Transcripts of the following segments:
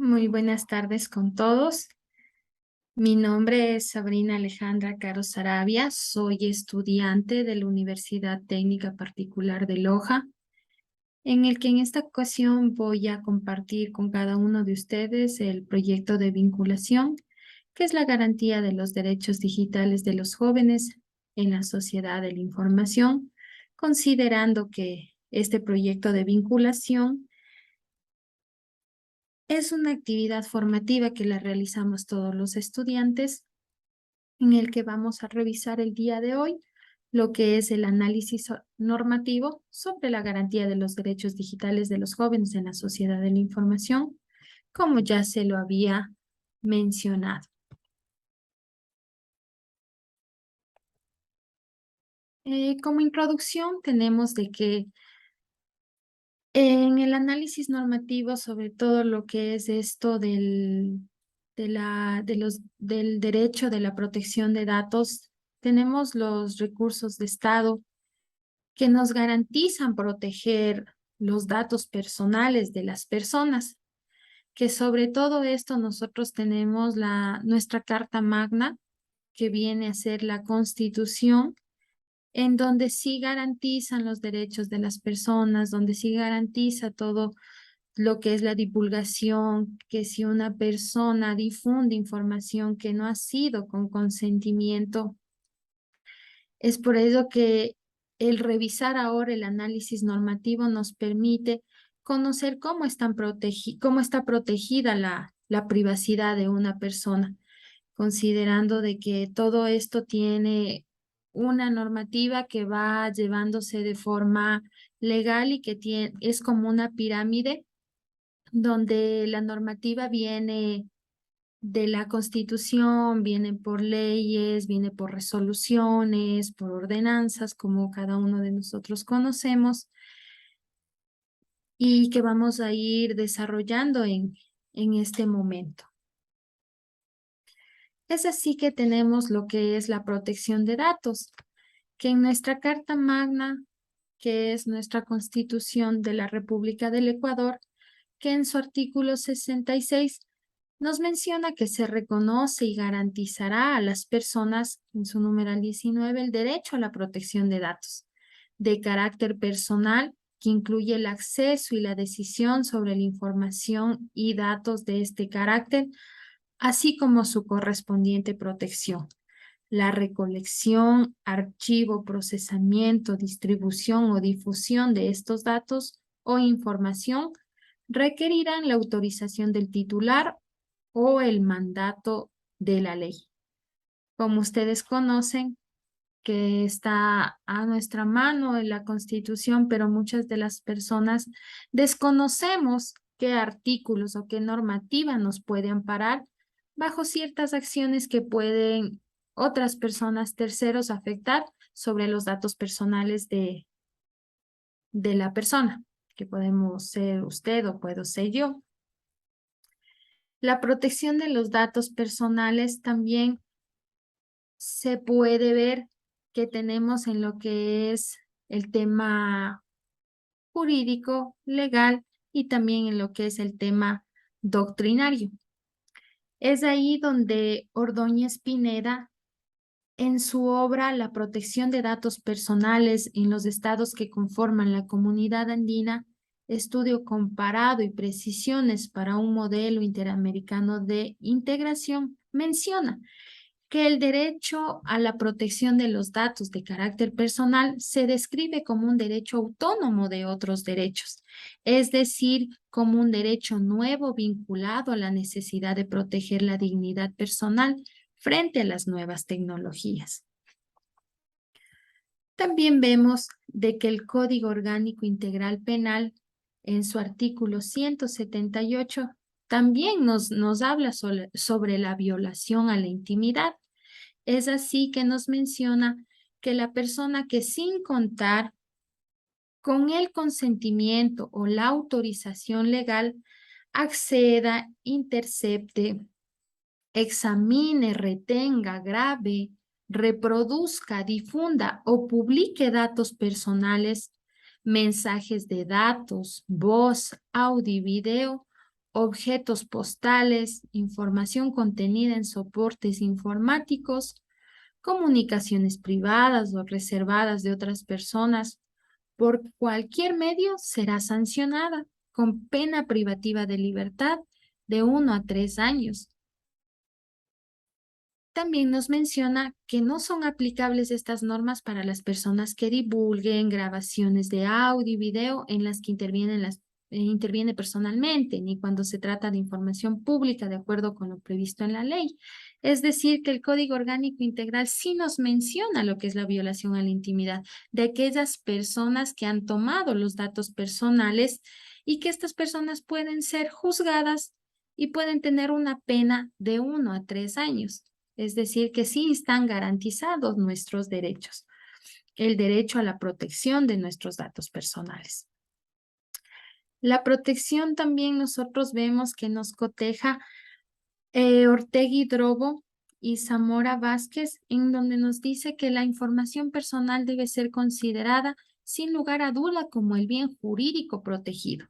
Muy buenas tardes con todos. Mi nombre es Sabrina Alejandra Caro Sarabia. Soy estudiante de la Universidad Técnica Particular de Loja, en el que en esta ocasión voy a compartir con cada uno de ustedes el proyecto de vinculación, que es la garantía de los derechos digitales de los jóvenes en la sociedad de la información, considerando que este proyecto de vinculación es una actividad formativa que la realizamos todos los estudiantes, en el que vamos a revisar el día de hoy lo que es el análisis normativo sobre la garantía de los derechos digitales de los jóvenes en la sociedad de la información, como ya se lo había mencionado. Como introducción tenemos de que en el análisis normativo sobre todo lo que es esto del derecho de la protección de datos, tenemos los recursos de Estado que nos garantizan proteger los datos personales de las personas, que sobre todo esto nosotros tenemos nuestra Carta Magna, que viene a ser la Constitución, en donde sí garantizan los derechos de las personas, donde sí garantiza todo lo que es la divulgación, que si una persona difunde información que no ha sido con consentimiento, es por eso que el revisar ahora el análisis normativo nos permite conocer cómo está protegida la privacidad de una persona, considerando de que todo esto tiene una normativa que va llevándose de forma legal y que es como una pirámide donde la normativa viene de la Constitución, viene por leyes, viene por resoluciones, por ordenanzas, como cada uno de nosotros conocemos, y que vamos a ir desarrollando en este momento. Es así que tenemos lo que es la protección de datos, que en nuestra Carta Magna, que es nuestra Constitución de la República del Ecuador, que en su artículo 66 nos menciona que se reconoce y garantizará a las personas, en su numeral 19, el derecho a la protección de datos de carácter personal, que incluye el acceso y la decisión sobre la información y datos de este carácter, así como su correspondiente protección. La recolección, archivo, procesamiento, distribución o difusión de estos datos o información requerirán la autorización del titular o el mandato de la ley. Como ustedes conocen, que está a nuestra mano en la Constitución, pero muchas de las personas desconocemos qué artículos o qué normativa nos puede amparar bajo ciertas acciones que pueden otras personas, terceros, afectar sobre los datos personales de la persona, que podemos ser usted o puedo ser yo. La protección de los datos personales también se puede ver que tenemos en lo que es el tema jurídico, legal y también en lo que es el tema doctrinario. Es ahí donde Ordóñez Pineda, en su obra La protección de datos personales en los estados que conforman la comunidad andina, estudio comparado y precisiones para un modelo interamericano de integración, menciona que el derecho a la protección de los datos de carácter personal se describe como un derecho autónomo de otros derechos, es decir, como un derecho nuevo vinculado a la necesidad de proteger la dignidad personal frente a las nuevas tecnologías. También vemos de que el Código Orgánico Integral Penal, en su artículo 178, también nos habla sobre la violación a la intimidad. Es así que nos menciona que la persona que sin contar con el consentimiento o la autorización legal acceda, intercepte, examine, retenga, grabe, reproduzca, difunda o publique datos personales, mensajes de datos, voz, audio y video objetos postales, información contenida en soportes informáticos, comunicaciones privadas o reservadas de otras personas por cualquier medio será sancionada con pena privativa de libertad de 1 a 3 años. También nos menciona que no son aplicables estas normas para las personas que divulguen grabaciones de audio y video en las que interviene personalmente, ni cuando se trata de información pública de acuerdo con lo previsto en la ley. Es decir, que el Código Orgánico Integral sí nos menciona lo que es la violación a la intimidad de aquellas personas que han tomado los datos personales y que estas personas pueden ser juzgadas y pueden tener una pena de 1 a 3 años. Es decir, que sí están garantizados nuestros derechos, el derecho a la protección de nuestros datos personales. La protección también nosotros vemos que nos coteja Ortegui Drobo y Zamora Vázquez, en donde nos dice que la información personal debe ser considerada sin lugar a duda como el bien jurídico protegido,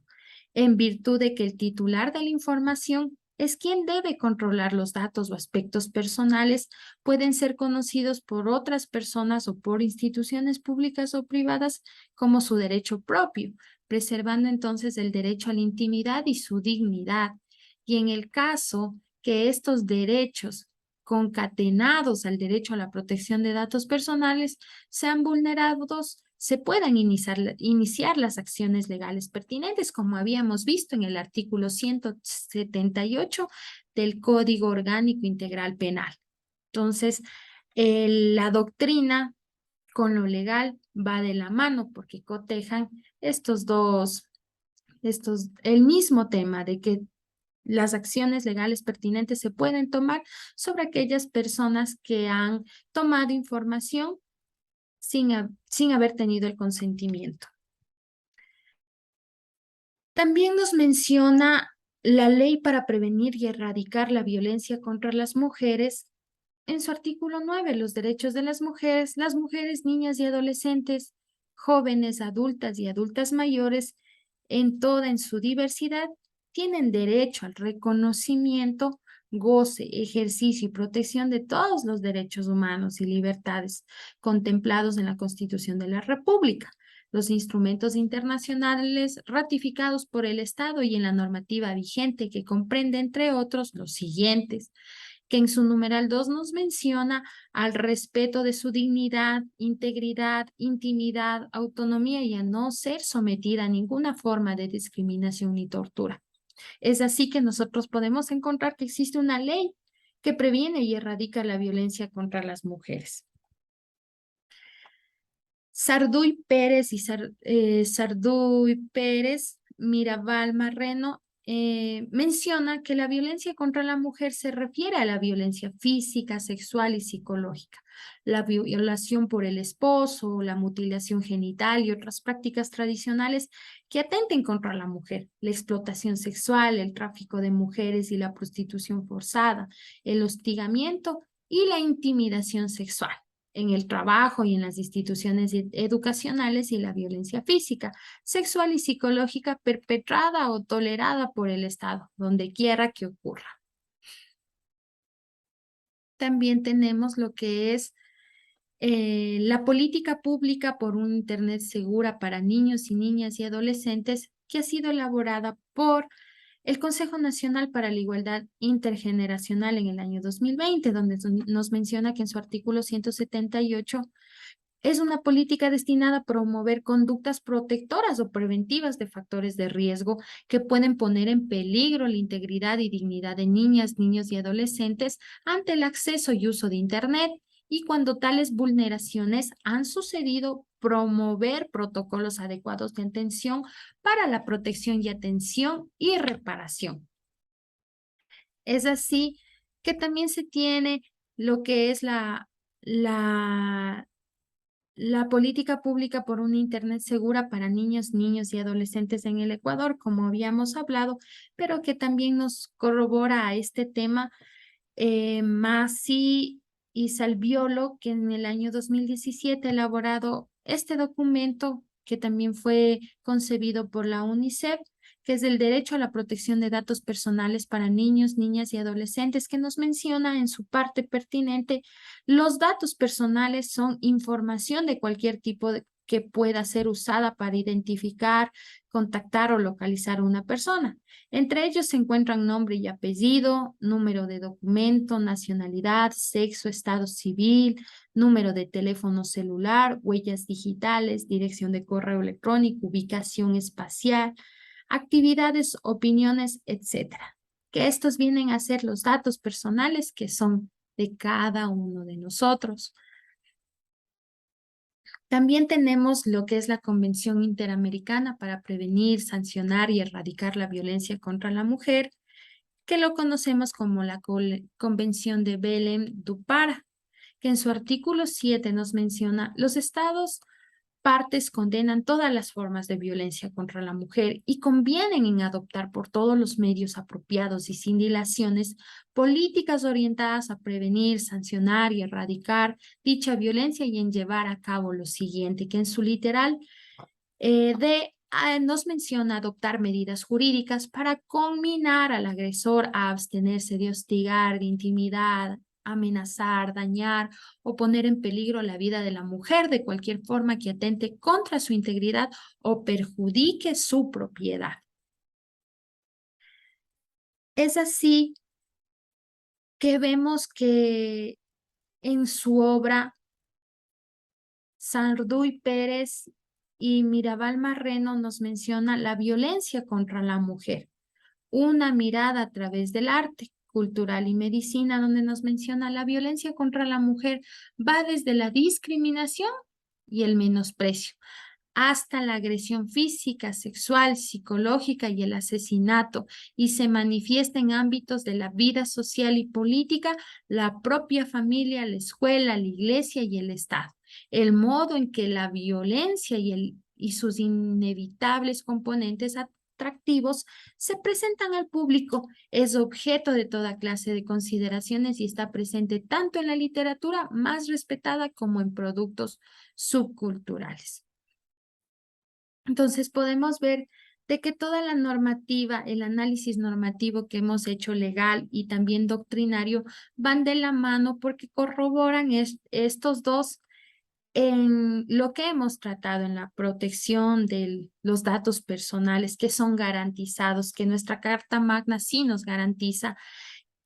en virtud de que el titular de la información es quien debe controlar los datos o aspectos personales, pueden ser conocidos por otras personas o por instituciones públicas o privadas como su derecho propio, preservando entonces el derecho a la intimidad y su dignidad. Y en el caso que estos derechos concatenados al derecho a la protección de datos personales sean vulnerados, se puedan iniciar las acciones legales pertinentes, como habíamos visto en el artículo 178 del Código Orgánico Integral Penal. Entonces, la doctrina con lo legal va de la mano porque cotejan el mismo tema de que las acciones legales pertinentes se pueden tomar sobre aquellas personas que han tomado información sin haber tenido el consentimiento. También nos menciona la ley para prevenir y erradicar la violencia contra las mujeres. En su artículo 9, los derechos de las mujeres, niñas y adolescentes, jóvenes, adultas y adultas mayores, en su diversidad, tienen derecho al reconocimiento, goce, ejercicio y protección de todos los derechos humanos y libertades contemplados en la Constitución de la República, los instrumentos internacionales ratificados por el Estado y en la normativa vigente que comprende, entre otros, los siguientes, que en su numeral 2 nos menciona al respeto de su dignidad, integridad, intimidad, autonomía y a no ser sometida a ninguna forma de discriminación ni tortura. Es así que nosotros podemos encontrar que existe una ley que previene y erradica la violencia contra las mujeres. Sarduy Pérez, Mirabal Marreno, menciona que la violencia contra la mujer se refiere a la violencia física, sexual y psicológica, la violación por el esposo, la mutilación genital y otras prácticas tradicionales que atenten contra la mujer, la explotación sexual, el tráfico de mujeres y la prostitución forzada, el hostigamiento y la intimidación sexual en el trabajo y en las instituciones educacionales y la violencia física, sexual y psicológica perpetrada o tolerada por el Estado, donde quiera que ocurra. También tenemos lo que es la política pública por un Internet segura para niños y niñas y adolescentes que ha sido elaborada por el Consejo Nacional para la Igualdad Intergeneracional en el año 2020, donde nos menciona que en su artículo 178 es una política destinada a promover conductas protectoras o preventivas de factores de riesgo que pueden poner en peligro la integridad y dignidad de niñas, niños y adolescentes ante el acceso y uso de Internet y cuando tales vulneraciones han sucedido, promover protocolos adecuados de atención para la protección y atención y reparación. Es así que también se tiene lo que es la política pública por una Internet segura para niños, niños y adolescentes en el Ecuador, como habíamos hablado, pero que también nos corrobora a este tema Masi y Salviolo, que en el año 2017 ha elaborado este documento que también fue concebido por la UNICEF, que es el derecho a la protección de datos personales para niños, niñas y adolescentes, que nos menciona en su parte pertinente, los datos personales son información de cualquier tipo que pueda ser usada para identificar, contactar o localizar a una persona. Entre ellos se encuentran nombre y apellido, número de documento, nacionalidad, sexo, estado civil, número de teléfono celular, huellas digitales, dirección de correo electrónico, ubicación espacial, actividades, opiniones, etcétera. Que estos vienen a ser los datos personales que son de cada uno de nosotros. También tenemos lo que es la Convención Interamericana para prevenir, sancionar y erradicar la violencia contra la mujer, que lo conocemos como la Convención de Belém-do que en su artículo 7 nos menciona: los estados partes condenan todas las formas de violencia contra la mujer y convienen en adoptar por todos los medios apropiados y sin dilaciones políticas orientadas a prevenir, sancionar y erradicar dicha violencia y en llevar a cabo lo siguiente, que en su literal nos menciona adoptar medidas jurídicas para conminar al agresor a abstenerse de hostigar, de intimidar, amenazar, dañar o poner en peligro la vida de la mujer de cualquier forma que atente contra su integridad o perjudique su propiedad. Es así que vemos que en su obra Sarduy Pérez y Mirabal Marreno nos menciona la violencia contra la mujer, una mirada a través del arte cultural y medicina, donde nos menciona la violencia contra la mujer va desde la discriminación y el menosprecio hasta la agresión física, sexual, psicológica y el asesinato, y se manifiesta en ámbitos de la vida social y política, la propia familia, la escuela, la iglesia y el Estado. El modo en que la violencia y sus inevitables componentes atractivos se presentan al público es objeto de toda clase de consideraciones y está presente tanto en la literatura más respetada como en productos subculturales. Entonces podemos ver de que toda la normativa, el análisis normativo que hemos hecho legal y también doctrinario van de la mano porque corroboran estos dos en lo que hemos tratado en la protección de los datos personales que son garantizados, que nuestra Carta Magna sí nos garantiza,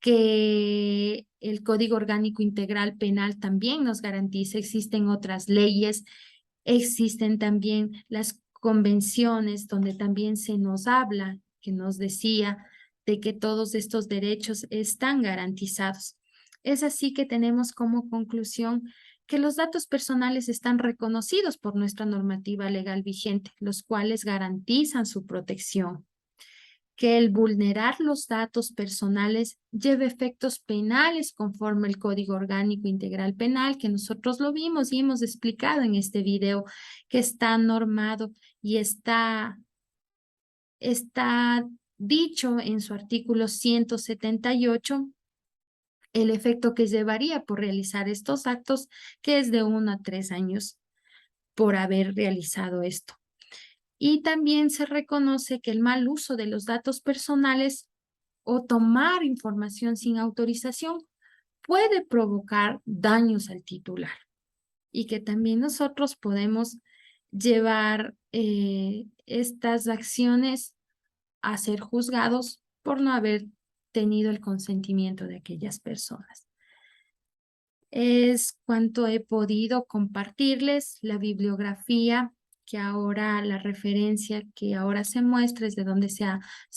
que el Código Orgánico Integral Penal también nos garantiza, existen otras leyes, existen también las convenciones donde también se nos habla, que nos decía de que todos estos derechos están garantizados. Es así que tenemos como conclusión que los datos personales están reconocidos por nuestra normativa legal vigente, los cuales garantizan su protección, que el vulnerar los datos personales lleva efectos penales conforme el Código Orgánico Integral Penal, que nosotros lo vimos y hemos explicado en este video, que está normado y está dicho en su artículo 178 el efecto que llevaría por realizar estos actos, que es de 1 a 3 años por haber realizado esto. Y también se reconoce que el mal uso de los datos personales o tomar información sin autorización puede provocar daños al titular y que también nosotros podemos llevar estas acciones a ser juzgados por no haber tenido el consentimiento de aquellas personas. Es cuanto he podido compartirles. La bibliografía que ahora, la referencia que ahora se muestra es de donde se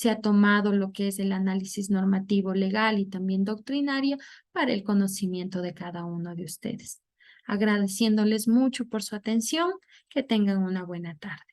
ha tomado lo que es el análisis normativo legal y también doctrinario para el conocimiento de cada uno de ustedes. Agradeciéndoles mucho por su atención, que tengan una buena tarde.